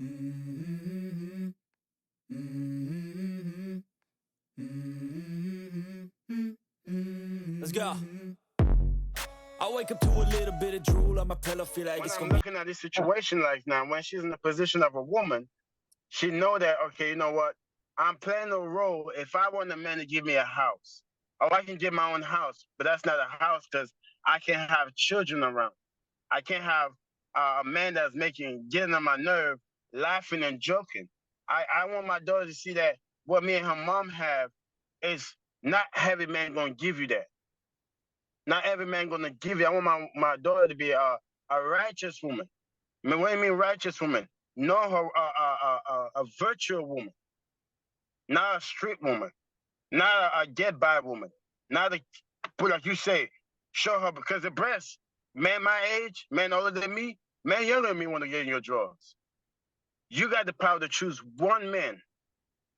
Mm-hmm. Mm-hmm. Mm-hmm. Let's go. I wake up to a little bit of drool on my pillow, feel like When it's I'm gonna be. looking at this situation like now, when she's in the position of a woman, she know that, okay, you know what? I'm playing a role. If I want a man to give me a house, or I can get my own house, but that's not a house because I can't have children around. I can't have a man that's getting on my nerve, laughing and joking. I want my daughter to see that what me and her mom have is not every man gonna give you that. Not every man gonna give you. I want my daughter to be a righteous woman. I mean, what do you mean righteous woman? Know her a virtual woman, not a street woman, not a get by woman, not a put like you say, show her because the breast, man my age, man older than me, man younger than me want to get in your drawers. You got the power to choose one man.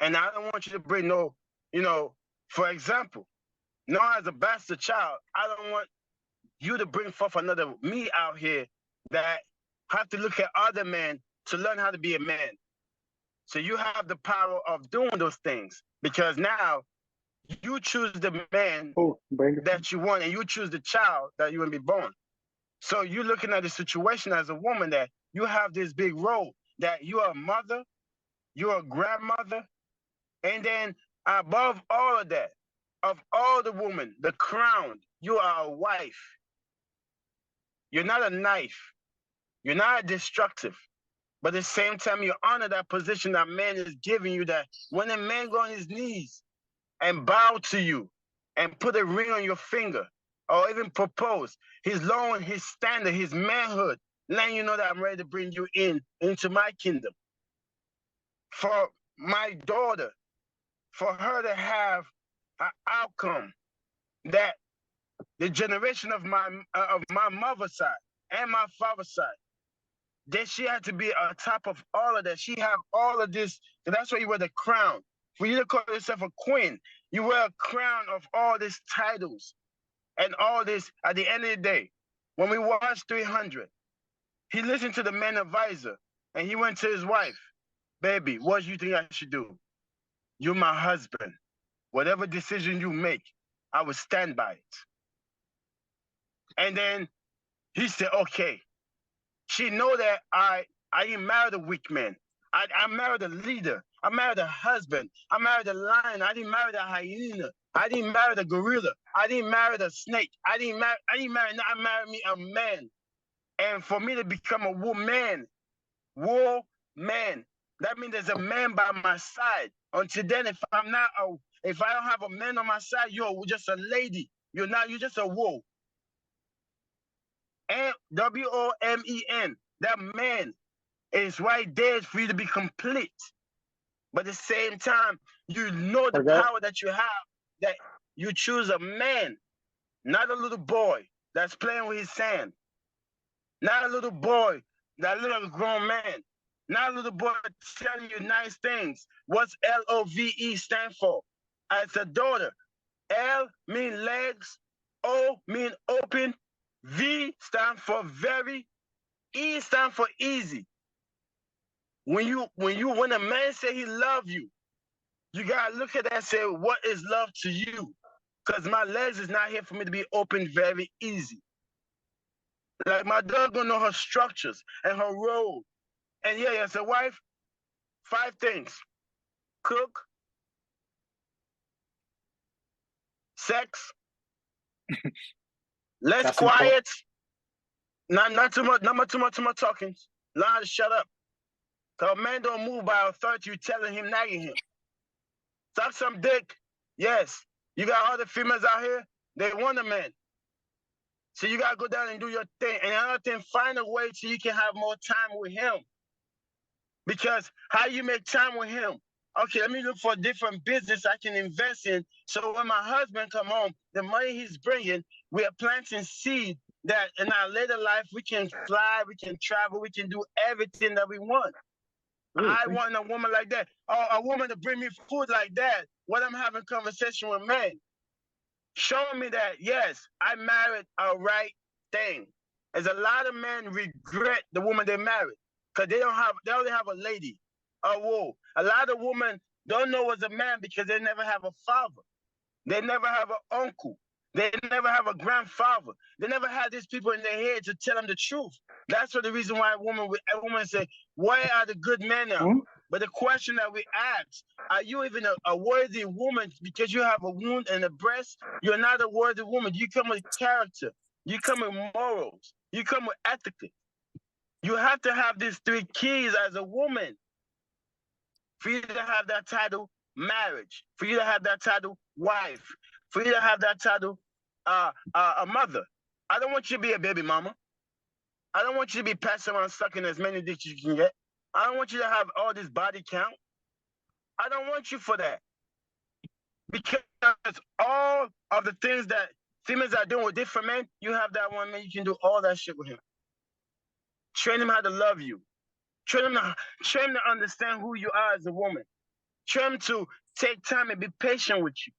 And I don't want you to bring no, you know, for example, no as a bastard child, I don't want you to bring forth another me out here that have to look at other men to learn how to be a man. So you have the power of doing those things because now you choose the man Oh, bring it. that you want and you choose the child that you want to be born. So you're looking at the situation as a woman that you have this big role that you're a mother, you're a grandmother, and then above all of that, of all the women, the crown, you are a wife. You're not a knife. You're not destructive. But at the same time, you honor that position that man is giving you that when a man go on his knees and bow to you and put a ring on your finger or even propose, he's lowering his standard, his manhood, letting you know that I'm ready to bring you into my kingdom. For my daughter, for her to have an outcome that the generation of my mother's side and my father's side, that she had to be on top of all of that. She have all of this. And that's why you wear the crown. For you to call yourself a queen, you wear a crown of all these titles and all this. At the end of the day, when we watched 300, he listened to the man advisor and he went to his wife, baby, what do you think I should do? You're my husband. Whatever decision you make, I will stand by it. And then he said, okay. She know that I ain't married a weak man. I married a leader. I married a husband. I married a lion. I didn't marry a hyena. I didn't marry a gorilla. I didn't marry a snake. I married me a man. And for me to become a woman, that means there's a man by my side. Until then, if I don't have a man on my side, you're just a lady. You're just a woe. And WOMEN, that man is right there for you to be complete. But at the same time, you know the Okay. power that you have, that you choose a man, not a little boy that's playing with his sand, not a little boy, that little grown man, not a little boy telling you nice things. What's LOVE stand for? As a daughter, L mean legs, O mean open, V stand for very, E stand for easy. When a man say he love you, you gotta look at that and say, what is love to you? Because my legs is not here for me to be open very easy. Like my dog gonna know her structures and her role. And yeah, as a wife, 5 things: cook, sex, less That's important. quiet, not too much, not too much talking. Learn how to shut up. Cause a man don't move by authority, you telling him, nagging him. Suck some dick. Yes. You got other females out here, they want a man. So you gotta go down and do your thing. And another thing, find a way so you can have more time with him. Because how you make time with him? Okay, let me look for a different business I can invest in. So when my husband come home, the money he's bringing, we are planting seed that in our later life we can fly, we can travel, we can do everything that we want. Ooh, I want a woman like that, or a woman to bring me food like that. When I'm having conversation with men, showing me that yes, I married a right thing. As a lot of men regret the woman they married because they only have a lady. Whoa. A lot of women don't know what's a man because they never have a father. They never have an uncle. They never have a grandfather. They never had these people in their head to tell them the truth. That's what the reason why a woman say, where are the good men now? Mm-hmm. But the question that we ask, are you even a worthy woman because you have a wound in the breast? You're not a worthy woman. You come with character. You come with morals. You come with ethics. You have to have these 3 keys as a woman for you to have that title marriage, for you to have that title wife, for you to have that title a mother. I don't want you to be a baby mama. I don't want you to be passing around sucking as many dicks you can get. I don't want you to have all this body count. I don't want you for that. Because all of the things that females are doing with different men, you have that one man, you can do all that shit with him. Train him how to love you. Train him to understand who you are as a woman. Train him to take time and be patient with you.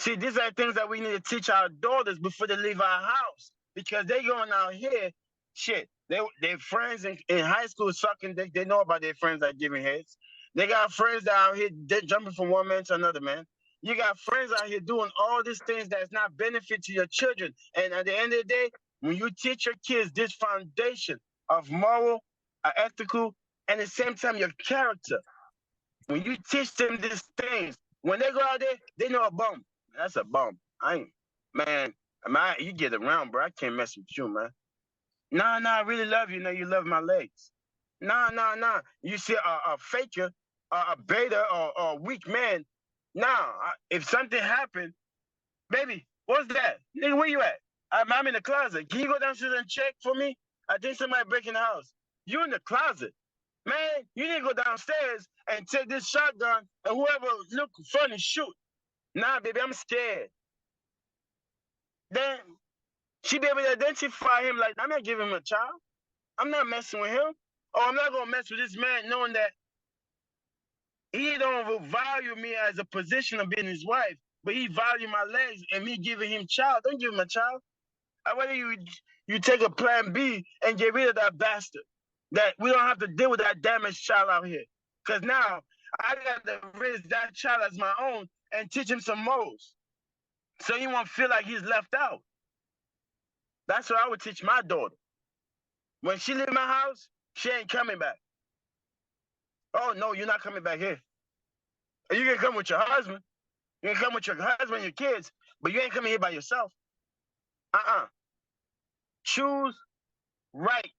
See, these are things that we need to teach our daughters before they leave our house. Because they going out here, shit, their friends in high school sucking dick, they know about their friends that giving heads. They got friends that out here jumping from one man to another man. You got friends out here doing all these things that's not benefit to your children. And at the end of the day, when you teach your kids this foundation of moral, ethical, and at the same time your character, when you teach them these things, when they go out there, they know a bum. That's a bum. Man, you get around, bro. I can't mess with you, man. Nah, I really love you. Now you love my legs. Nah. You see a faker, a beta, or a weak man. Nah, if something happened, baby, what's that? Nigga, where you at? I'm in the closet. Can you go downstairs and check for me? I think somebody breaking the house. You in the closet. Man, you need to go downstairs and take this shotgun and whoever look funny, shoot. Nah, baby, I'm scared. Then she be able to identify him like, I'm not giving him a child. I'm not messing with him. Or I'm not going to mess with this man knowing that he don't value me as a position of being his wife, but he value my legs and me giving him child. Don't give him a child. I'd rather you take a plan B and get rid of that bastard. That we don't have to deal with that damaged child out here. Because now I got to raise that child as my own and teach him some morals. So he won't feel like he's left out. That's what I would teach my daughter. When she leave my house, she ain't coming back. Oh, no, you're not coming back here. You can come with your husband. You can come with your husband and your kids, but you ain't coming here by yourself. Choose right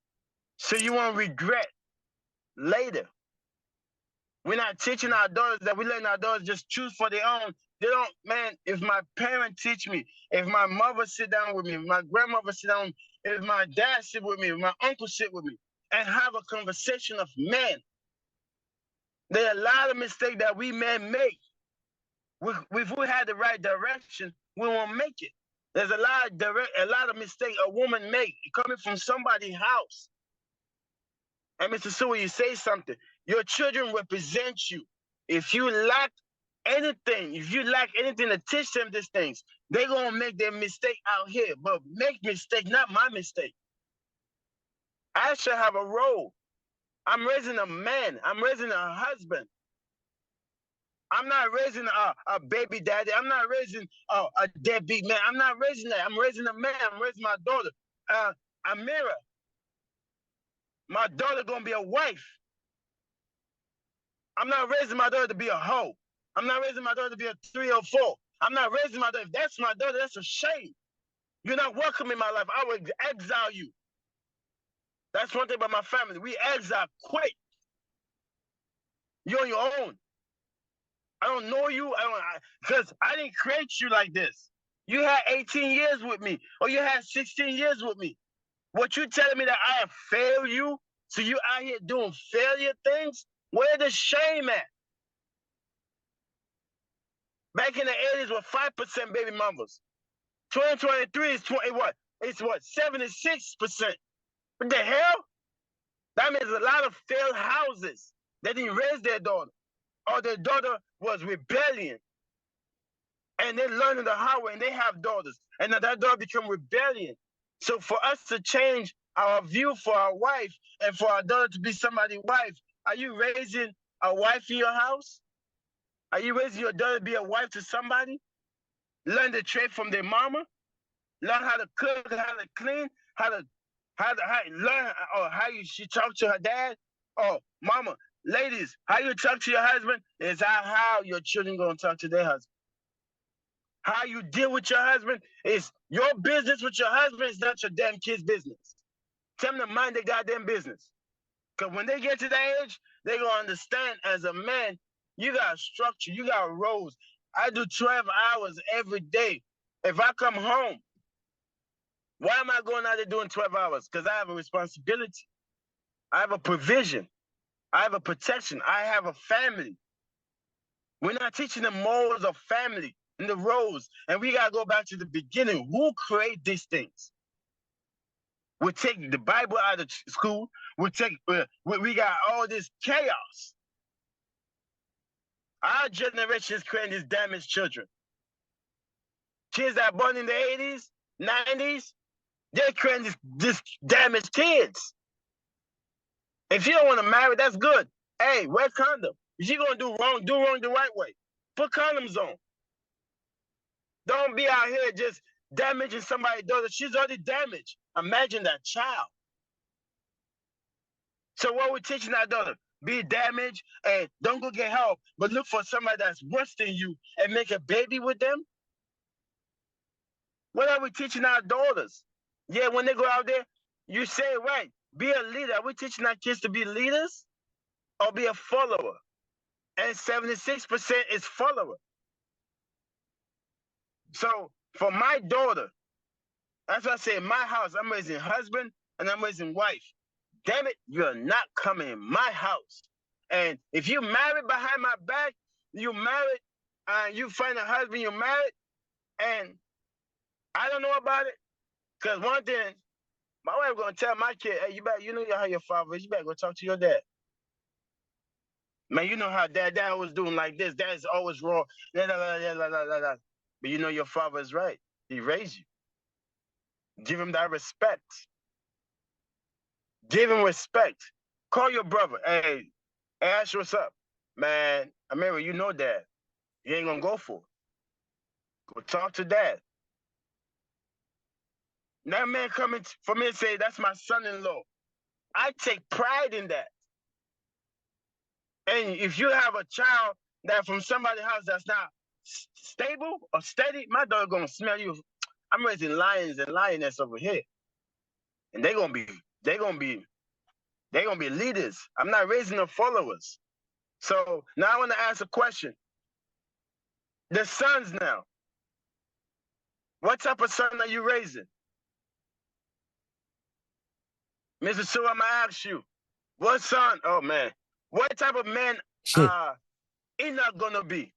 so you won't regret later. We're not teaching our daughters that we're letting our daughters just choose for their own. They don't, man, if my parents teach me, if my mother sit down with me, if my grandmother sit down, if my dad sit with me, if my uncle sit with me, and have a conversation of men, there are a lot of mistakes that we men make. If we had the right direction, we won't make it. There's a lot of mistakes a woman make coming from somebody's house. And Mr. Sewell, you say something. Your children represent you. If you lack anything to teach them these things, they're going to make their mistake out here. But make mistake, not my mistake. I should have a role. I'm raising a man. I'm raising a husband. I'm not raising a baby daddy. I'm not raising a deadbeat man. I'm not raising that. I'm raising a man. I'm raising my daughter. Amira. My daughter going to be a wife. I'm not raising my daughter to be a hoe. I'm not raising my daughter to be a 3 or 4. I'm not raising my daughter. If that's my daughter, that's a shame. You're not welcome in my life. I will exile you. That's one thing about my family. We exile quick. You're on your own. I don't know you because I didn't create you like this. You had 18 years with me, or you had 16 years with me. What you telling me that I have failed you, so you out here doing failure things? Where the shame at? Back in the 80s with 5% baby mamas. 2023 is 20 what? It's what? 76%. What the hell? That means a lot of failed houses that didn't raise their daughter. Or their daughter was rebellion. And they learning the hard way and they have daughters. And now that daughter become rebellion. So for us to change our view for our wife and for our daughter to be somebody's wife. Are you raising a wife in your house? Are you raising your daughter to be a wife to somebody? Learn the trade from their mama. Learn how to cook, how to clean, how to learn or how she talk to her dad. Oh, mama, ladies, how you talk to your husband is how your children gonna talk to their husband. How you deal with your husband is your business with your husband is not your damn kid's business. Tell them to mind their goddamn business. Because when they get to that age, they're going to understand as a man, you got structure, you got roles. I do 12 hours every day. If I come home, why am I going out there doing 12 hours? Because I have a responsibility. I have a provision. I have a protection. I have a family. We're not teaching the morals of family and the roles. And we got to go back to the beginning. Who created these things? We take the Bible out of school. We got all this chaos. Our generation is creating these damaged children. Kids that are born in the 80s, 90s, they're creating this damaged kids. If you don't want to marry, that's good. Hey, wear condom. If you're going to do wrong the right way. Put condoms on. Don't be out here just damaging somebody's daughter. She's already damaged. Imagine that child. So what we're teaching our daughter, be damaged and don't go get help, but look for somebody that's worse than you and make a baby with them? What are we teaching our daughters? Yeah, when they go out there, you say it right. Be a leader. Are we teaching our kids to be leaders or be a follower? And 76% is follower. So for my daughter, that's why I say in my house, I'm raising husband and I'm raising wife. Damn it, you're not coming in my house. And if you married behind my back, you married, and you find a husband, you married, and I don't know about it. Because one thing, my wife gonna tell my kid, hey, you know how your father is, you better go talk to your dad. Man, you know how dad was doing like this. Dad's always wrong. But you know your father is right. He raised you. Give him that respect. Give him respect. Call your brother. Hey, Ash, what's up? Man, Amira, you know dad. You ain't gonna go for it. Go talk to dad. That man coming for me and say, that's my son-in-law. I take pride in that. And if you have a child that from somebody's house that's not stable or steady, my dog gonna smell you. I'm raising lions and lioness over here. And they're gonna be leaders. I'm not raising no followers. So now I want to ask a question. The sons now. What type of son are you raising? Mr. Sue, I'm gonna ask you, what son? Oh man, what type of man Enoch gonna be?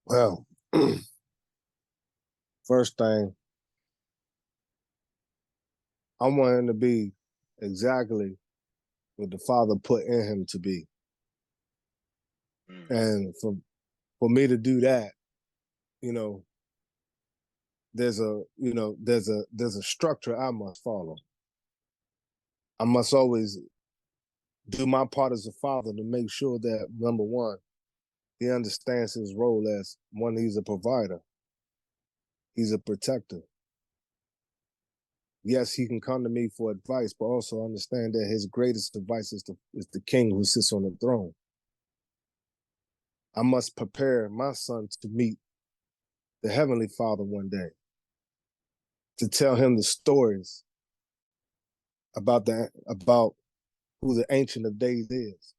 Well, first thing, I want him to be exactly what the Father put in him to be. And for me to do that, you know, there's a structure I must follow. I must always do my part as a father to make sure that, number one, he understands his role as one, he's a provider. He's a protector. Yes, he can come to me for advice, but also understand that his greatest advice is the king who sits on the throne. I must prepare my son to meet the Heavenly Father one day, to tell him the stories about who the Ancient of Days is.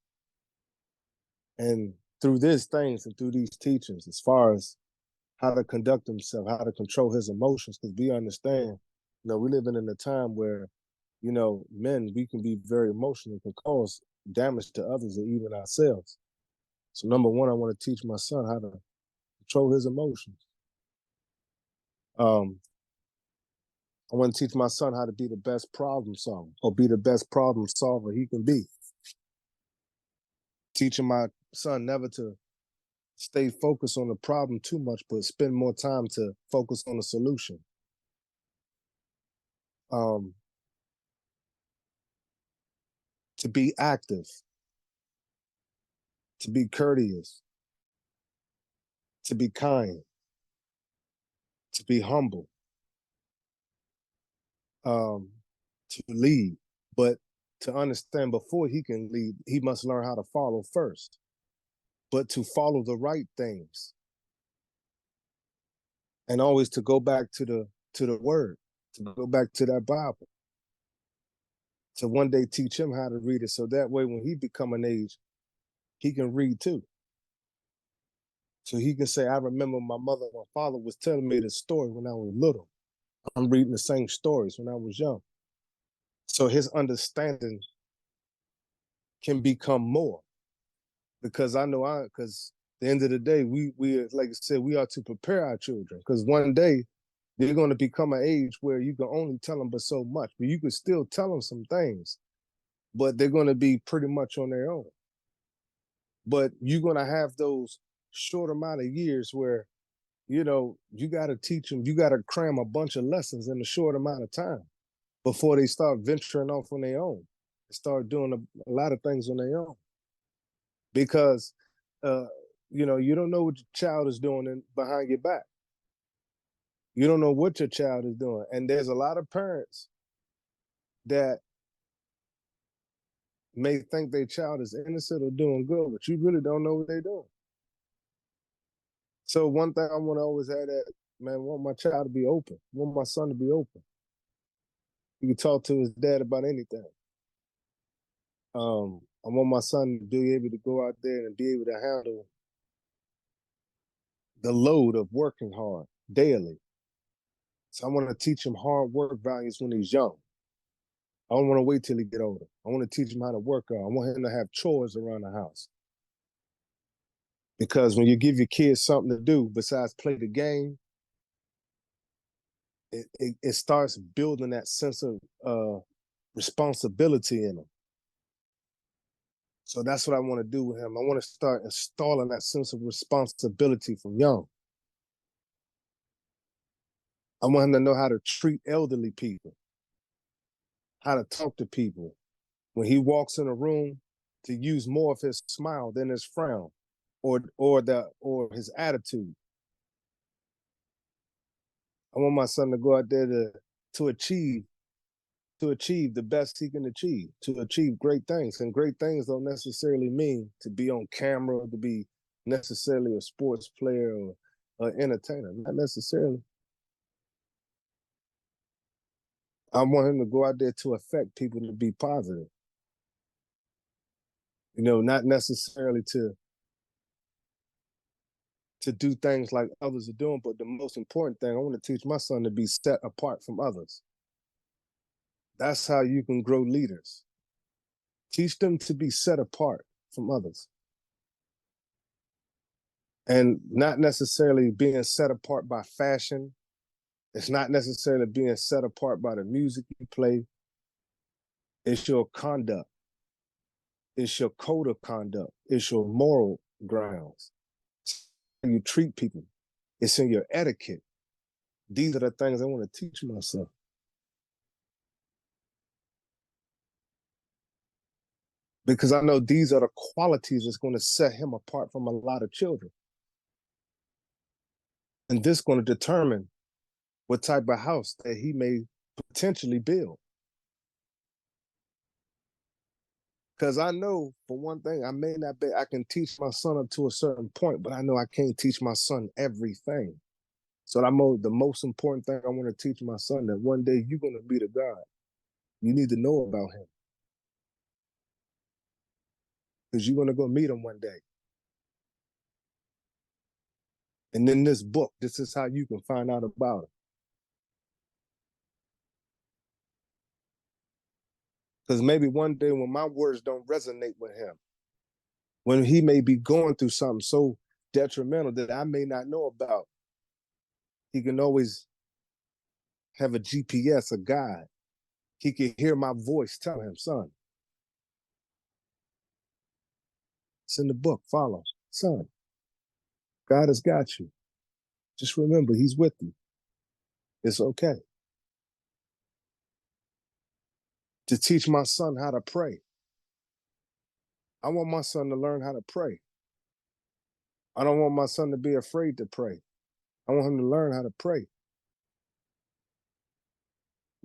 And through these things and through these teachings, as far as how to conduct himself, how to control his emotions, because we understand, we're living in a time where, men, we can be very emotional and can cause damage to others or even ourselves. So number one, I want to teach my son how to control his emotions. I want to teach my son how to be the best problem solver, or be the best problem solver he can be. Teaching my son never to stay focused on the problem too much, but spend more time to focus on the solution. um, to be active, to be courteous, to be kind, to be humble, um, to lead. But to understand before he can lead, he must learn how to follow first. But to follow the right things, and always to go back to the word, to go back to that Bible, to one day teach him how to read it, so that way when he become an age, he can read too. So he can say, I remember my mother and my father was telling me this story when I was little. I'm reading the same stories when I was young. So his understanding can become more, because I know because at the end of the day, we like I said, we are to prepare our children, because one day they're going to become an age where you can only tell them but so much, but you can still tell them some things, but they're going to be pretty much on their own. But you're going to have those short amount of years where, you know, you got to teach them, you got to cram a bunch of lessons in a short amount of time before they start venturing off on their own, start doing a lot of things on their own. Because, you know, you don't know what your child is doing behind your back. You don't know what your child is doing. And there's a lot of parents that may think their child is innocent or doing good, but you really don't know what they're doing. So one thing I want to always have that, man, I want my child to be open. I want my son to be open. He can talk to his dad about anything. I want my son to be able to go out there and be able to handle the load of working hard daily. So I want to teach him hard work values when he's young. I don't want to wait till he get older. I want to teach him how to work out. I want him to have chores around the house. Because when you give your kids something to do besides play the game, it starts building that sense of responsibility in them. So that's what I want to do with him. I want to start installing that sense of responsibility from young. I want him to know how to treat elderly people, how to talk to people. When he walks in a room, to use more of his smile than his frown, or his attitude. I want my son to go out there to achieve the best he can achieve, to achieve great things. And great things don't necessarily mean to be on camera or to be necessarily a sports player or an entertainer. Not necessarily. I want him to go out there to affect people to be positive. You know, not necessarily to do things like others are doing, but the most important thing, I want to teach my son to be set apart from others. That's how you can grow leaders. Teach them to be set apart from others. And not necessarily being set apart by fashion. It's not necessarily being set apart by the music you play. It's your conduct. It's your code of conduct. It's your moral grounds. You treat people. It's in your etiquette. These are the things I want to teach myself. Because I know these are the qualities that's going to set him apart from a lot of children. And this is going to determine what type of house that he may potentially build. Because I know, for one thing, I can teach my son up to a certain point, but I know I can't teach my son everything. So the most important thing I want to teach my son, that one day you're going to be the God. You need to know about him. Because you're going to go meet him one day. And in this book, this is how you can find out about him. Because maybe one day when my words don't resonate with him, when he may be going through something so detrimental that I may not know about, he can always have a GPS, a guide. He can hear my voice tell him, son, it's in the book, follow. Son, God has got you. Just remember, he's with you. It's okay. to teach my son how to pray. I want my son to learn how to pray. I don't want my son to be afraid to pray. I want him to learn how to pray.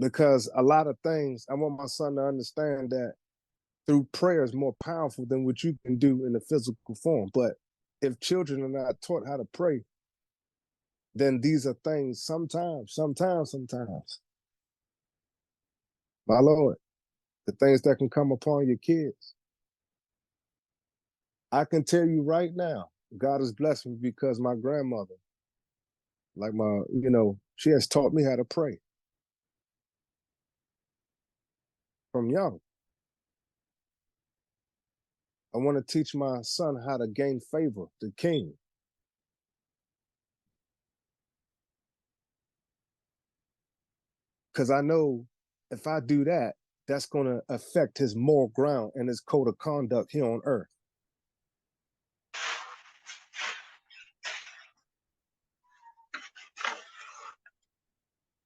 Because a lot of things, I want my son to understand that through prayer is more powerful than what you can do in the physical form. But if children are not taught how to pray, then these are things sometimes, my Lord, the things that can come upon your kids. I can tell you right now, God has blessed me because my grandmother, like she has taught me how to pray from young. I want to teach my son how to gain favor, the king. Because I know if I do that, that's going to affect his moral ground and his code of conduct here on earth.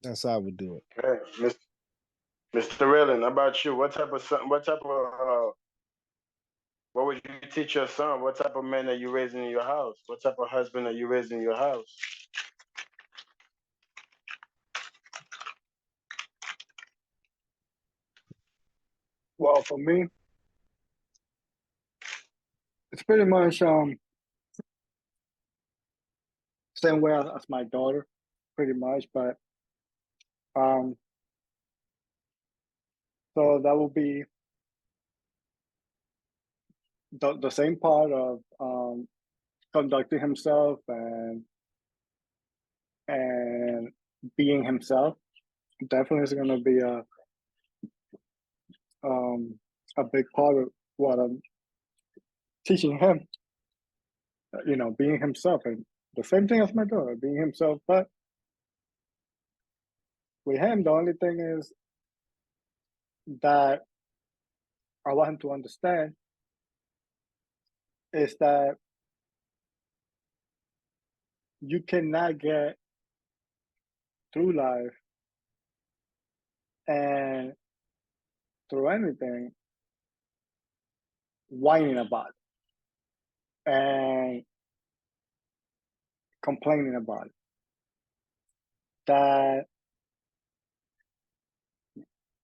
That's how I would do it. Okay, Mr. Raylan, how about you? What would you teach your son? What type of man are you raising in your house? What type of husband are you raising in your house? Well, for me, it's pretty much same way as my daughter, pretty much. But so that will be the same part of conducting himself and being himself. Definitely is going to be a big part of what I'm teaching him. Being himself, and the same thing as my daughter, being himself. But with him, the only thing is that I want him to understand is that you cannot get through life and through anything whining about it and complaining about it. That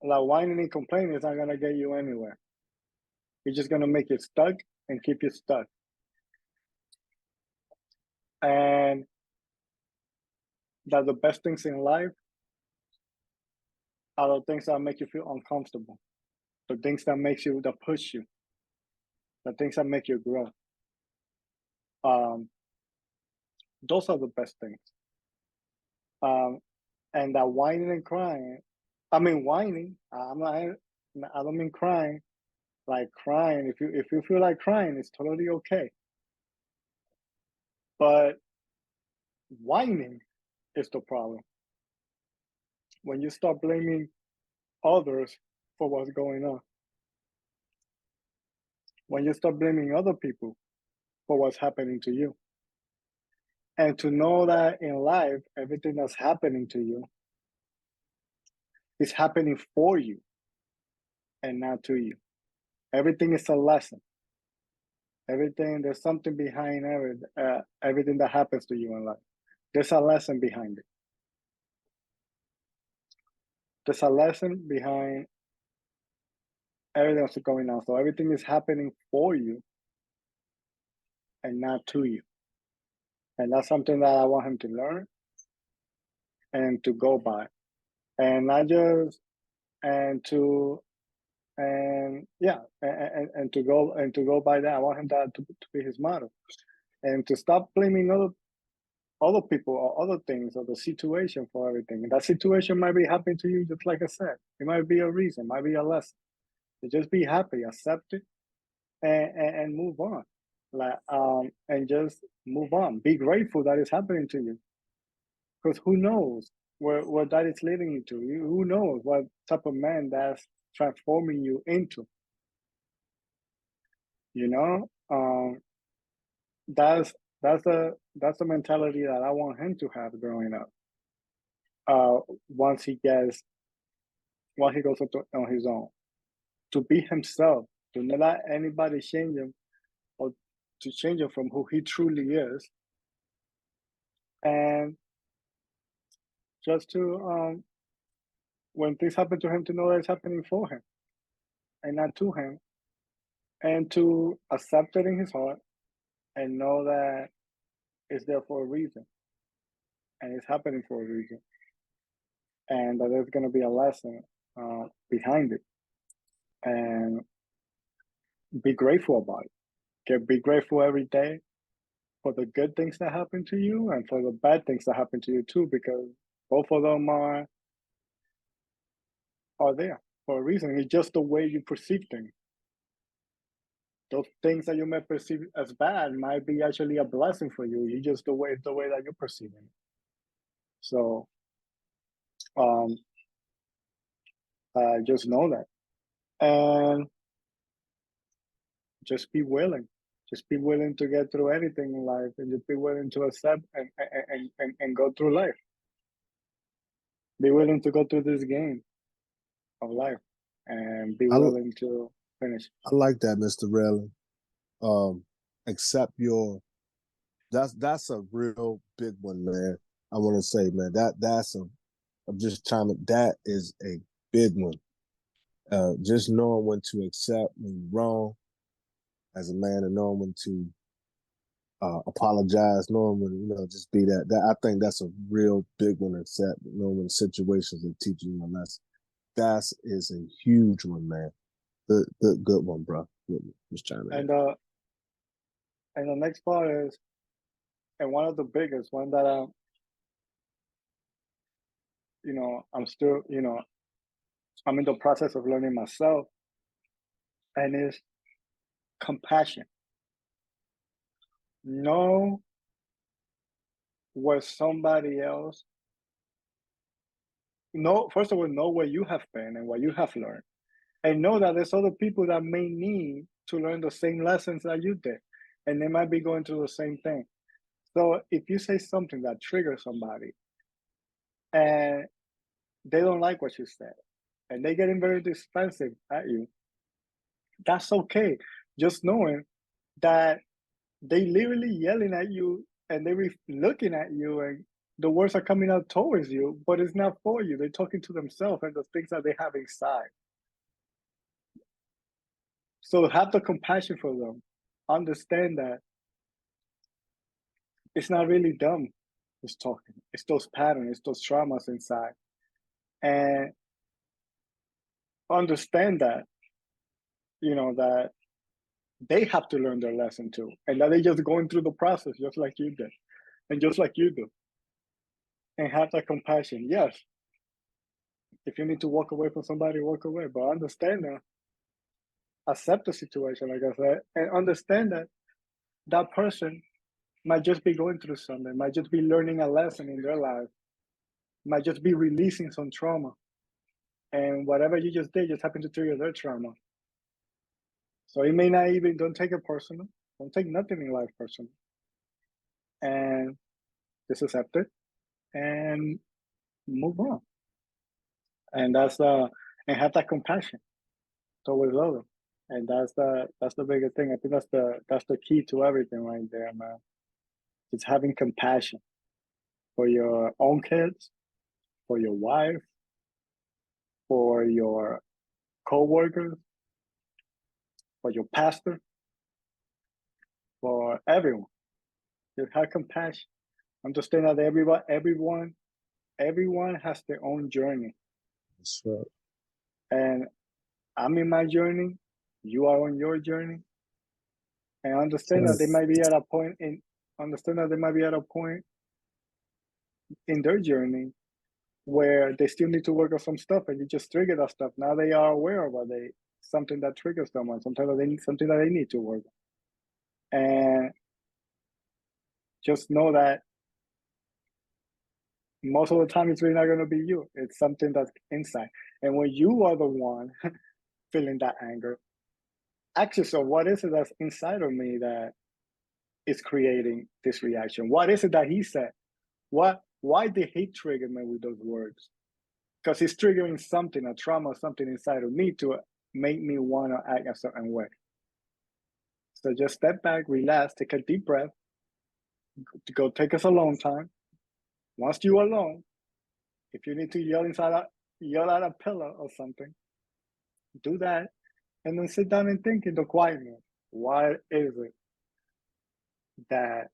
whining and complaining is not going to get you anywhere. It's just going to make you stuck and keep you stuck. And that the best things in life are the things that make you feel uncomfortable, the things that push you, the things that make you grow. Those are the best things. And that whining and crying, whining. I don't mean crying. Like crying, if you feel like crying, it's totally okay. But whining is the problem. When you start blaming others for what's going on, when you start blaming other people for what's happening to you, and to know that in life, everything that's happening to you is happening for you and not to you. Everything is a lesson. There's something behind everything that happens to you in life. There's a lesson behind it. There's a lesson behind everything that's going on. So everything is happening for you and not to you. And that's something that I want him to learn and to go by. And not just to go by that. I want him to be his model. And to stop blaming other people or other things or the situation for everything. And that situation might be happening to you, just like I said. It might be a reason, might be a lesson. So just be happy, accept it, and move on. And just move on. Be grateful that it's happening to you. Because who knows where that is leading you to? Who knows what type of man that's transforming you into? That's the mentality that I want him to have growing up. Once he goes on his own. to be himself, to not let anybody change him or to change him from who he truly is. And just to, when things happen to him, to know that it's happening for him and not to him. And to accept it in his heart and know that it's there for a reason and it's happening for a reason. And that there's going to be a lesson behind it. And be grateful about it. Be grateful every day for the good things that happen to you and for the bad things that happen to you too, because both of them are there for a reason. It's just the way you perceive things. Those things that you may perceive as bad might be actually a blessing for you. You just the way that you're perceiving it. So just know that. And just be willing. Just be willing to get through anything in life, and just be willing to accept and go through life. Be willing to go through this game of life and be willing to finish. I like that, Mr. Raylan. Accept your that's a real big one, man. I want to say, man, I'm just trying to, that is a big one. Just knowing when to accept when you're wrong as a man, and knowing when to apologize, knowing when, just be that. I think that's a real big one. Accept, knowing when situations are teaching you a lesson. That is a huge one, man. Good one, bro. Just trying to. And the next part is, and one of the biggest one that I'm still, I'm in the process of learning myself, and is compassion. Know where somebody else, first of all, know where you have been and what you have learned. And know that there's other people that may need to learn the same lessons that you did. And they might be going through the same thing. So if you say something that triggers somebody and they don't like what you said, and they're getting very defensive at you, that's okay. Just knowing that they literally yelling at you and they're looking at you and the words are coming out towards you, but it's not for you. They're talking to themselves and the things that they have inside. So have the compassion for them. Understand that it's not really them who's talking. It's those patterns, it's those traumas inside. And understand that, that they have to learn their lesson too. And that they're just going through the process just like you did. And just like you do. And have that compassion. Yes. If you need to walk away from somebody, walk away. But understand that. Accept the situation, like I said, and understand that that person might just be going through something, might just be learning a lesson in their life, might just be releasing some trauma. And whatever you just did just happened to trigger their trauma. So it may not even, don't take it personal. Don't take nothing in life personal. And just accept it and move on. And that's and have that compassion towards others. And that's the biggest thing. I think that's the key to everything right there, man. It's having compassion for your own kids, for your wife, for your co-workers, for your pastor, for everyone. Just have compassion. Understand that everyone has their own journey. That's right. And I'm in my journey. You are on your journey. And understand that they might be at a point in their journey where they still need to work on some stuff, and you just trigger that stuff. Now they are aware of something that triggers them, and something that they need to work on. And just know that most of the time it's really not going to be you. It's something that's inside. And when you are the one feeling that anger, ask yourself, what is it that's inside of me that is creating this reaction? What is it that he said? Why did he trigger me with those words? Because he's triggering something, a trauma, something inside of me to make me want to act a certain way. So just step back, relax, take a deep breath, go take us alone time. Once you're alone, if you need to yell at a pillar or something, do that, and then sit down and think in the quietness. Why is it that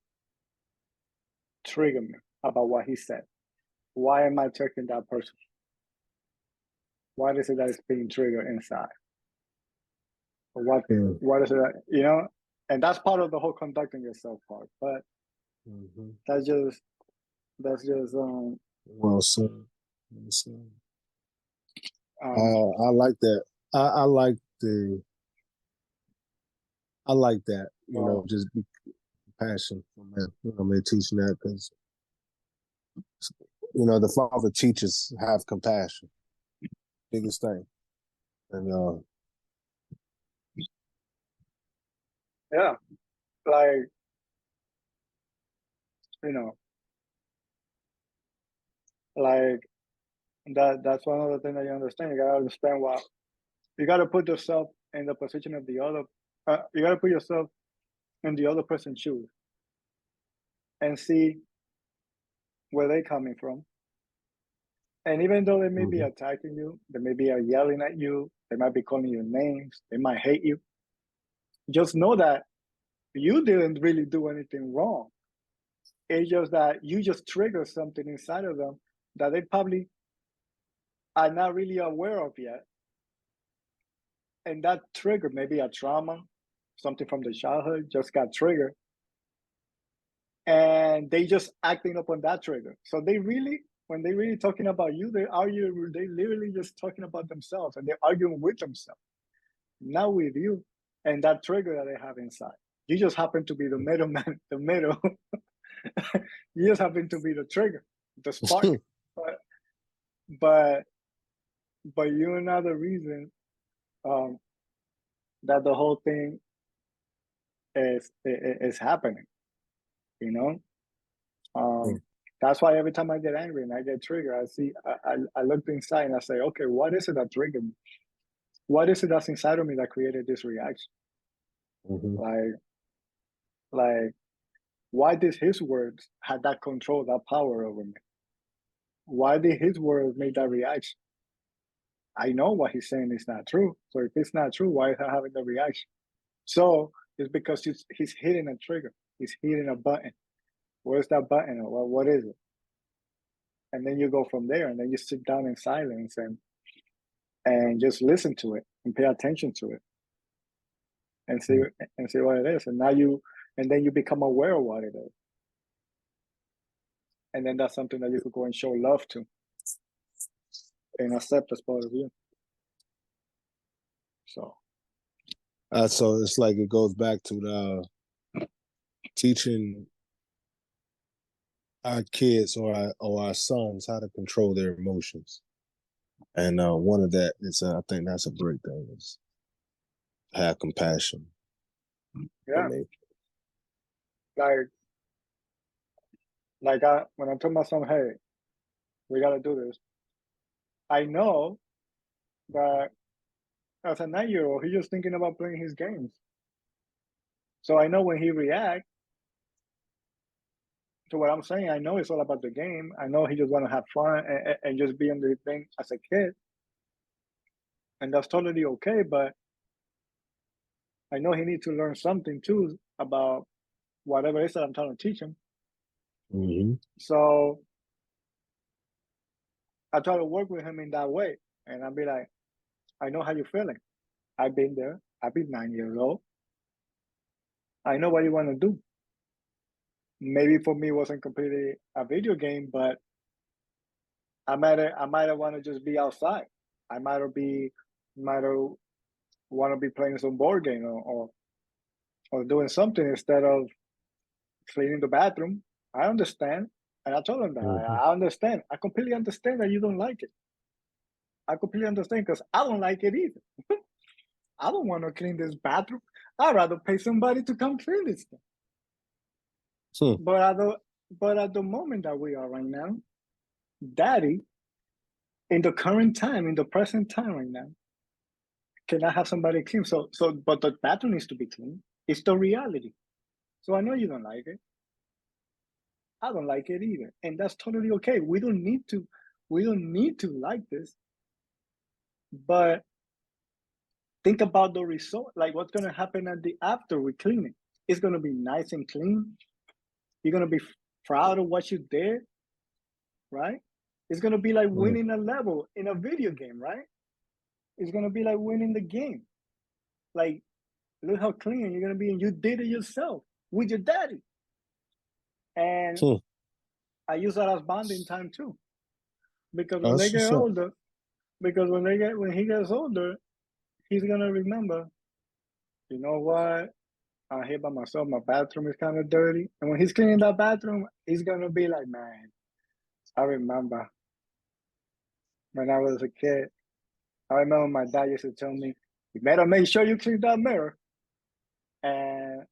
triggered me about what he said? Why am I checking that person? Why is it that it's being triggered inside? Or what is it that, you know? And that's part of the whole conducting yourself part. But that's just well said. Well said. I like that. I like that. You know, just be passion for man. You know, me teaching that because you know the Father teaches have compassion. Biggest thing, and yeah, like you know, like that's one of the things that you understand. You gotta understand what you gotta put yourself in the position of the other. You gotta put yourself in the other person's shoes and see where they're coming from. And even though they may be attacking you, they may be yelling at you, they might be calling you names, they might hate you. Just know that you didn't really do anything wrong. It's just that you just triggered something inside of them that they probably are not really aware of yet. And that trigger, maybe a trauma, something from the childhood just got triggered. And they just acting upon that trigger. So they really, when they really talking about you, they literally just talking about themselves and they're arguing with themselves, not with you and that trigger that they have inside. You just happen to be the middleman, the middle. You just happen to be the trigger, the spark. but you're not the reason that the whole thing is happening. You know, that's why every time I get angry and I get triggered, I look inside and I say, okay, what is it that triggered me? What is it that's inside of me that created this reaction? Like, why did his words have that control, that power over me? Why did his words make that reaction? I know what he's saying is not true. So if it's not true, why is I having the reaction? So it's because he's hitting a trigger. He's hitting a button. Where's that button? Or what is it? And then you go from there, and then you sit down in silence and just listen to it and pay attention to it and see what it is. And then you become aware of what it is. And then that's something that you could go and show love to and accept as part of you. So it's like it goes back to the teaching our kids or our sons how to control their emotions. And one of that is, I think that's a great thing, is have compassion. Yeah. When I told my son, hey, we got to do this, I know that as a 9-year-old, he's just thinking about playing his games. So I know when he reacts to what I'm saying, I know it's all about the game. I know he just want to have fun and just be on the thing as a kid. And that's totally okay, but I know he needs to learn something too about whatever it is that I'm trying to teach him. So I try to work with him in that way. And I'll be like, I know how you're feeling. I've been there. I've been 9 years old. I know what you want to do. Maybe for me, it wasn't completely a video game, but I might have want to just be outside. I might want to be playing some board game or doing something instead of cleaning the bathroom. I understand. And I told him that. I understand. I completely understand that you don't like it. I completely understand because I don't like it either. I don't want to clean this bathroom. I'd rather pay somebody to come clean this thing. But at the moment that we are right now, Daddy, in the current time, in the present time right now, can I have somebody clean? But the bathroom needs to be clean. It's the reality. So I know you don't like it. I don't like it either, and that's totally okay. We don't need to like this, but think about the result. Like what's gonna happen at the after we clean it? It's gonna be nice and clean. You're gonna be proud of what you did, right? It's gonna be like winning a level in a video game, right? It's gonna be like winning the game. Like, look how clean you're gonna be, and you did it yourself with your daddy. And I use that as bonding time too, because when they That's get what's up. older, when he gets older, he's gonna remember. You know what? I'm here by myself. My bathroom is kind of dirty, and when he's cleaning that bathroom, he's gonna be like, "Man, I remember when I was a kid. I remember my dad used to tell me, you better make sure you clean that mirror." And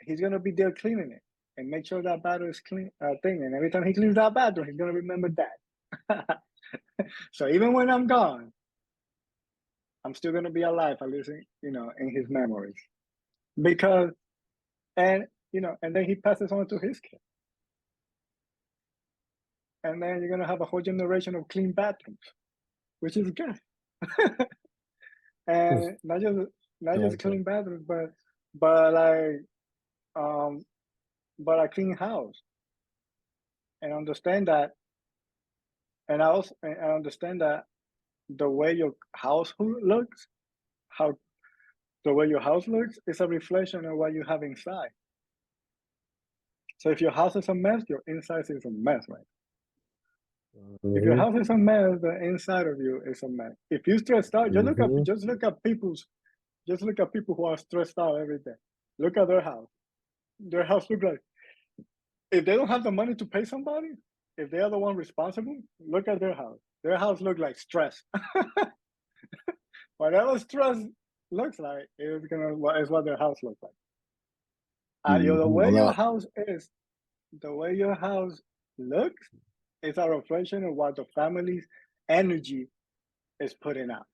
he's gonna be there cleaning it and make sure that bathroom is clean thing. And every time he cleans that bathroom, he's gonna remember that. So even when I'm gone, I'm still gonna be alive, at least in his memories. Because and then he passes on to his kid. And then you're gonna have a whole generation of clean bathrooms, which is good. And not just clean bathrooms, but like but a clean house. And understand that, and I understand that the way your house looks, how the way your house looks is a reflection of what you have inside. So if your house is a mess, your inside is a mess, right? If your house is a mess, the inside of you is a mess. If you stressed out, just look at people who are stressed out every day. Look at their house. Their house look like, if they don't have the money to pay somebody, if they are the one responsible, look at their house. Their house look like stress. Whatever stress looks like is what their house looks like. The way your house is, the way your house looks, is a reflection of what the family's energy is putting out.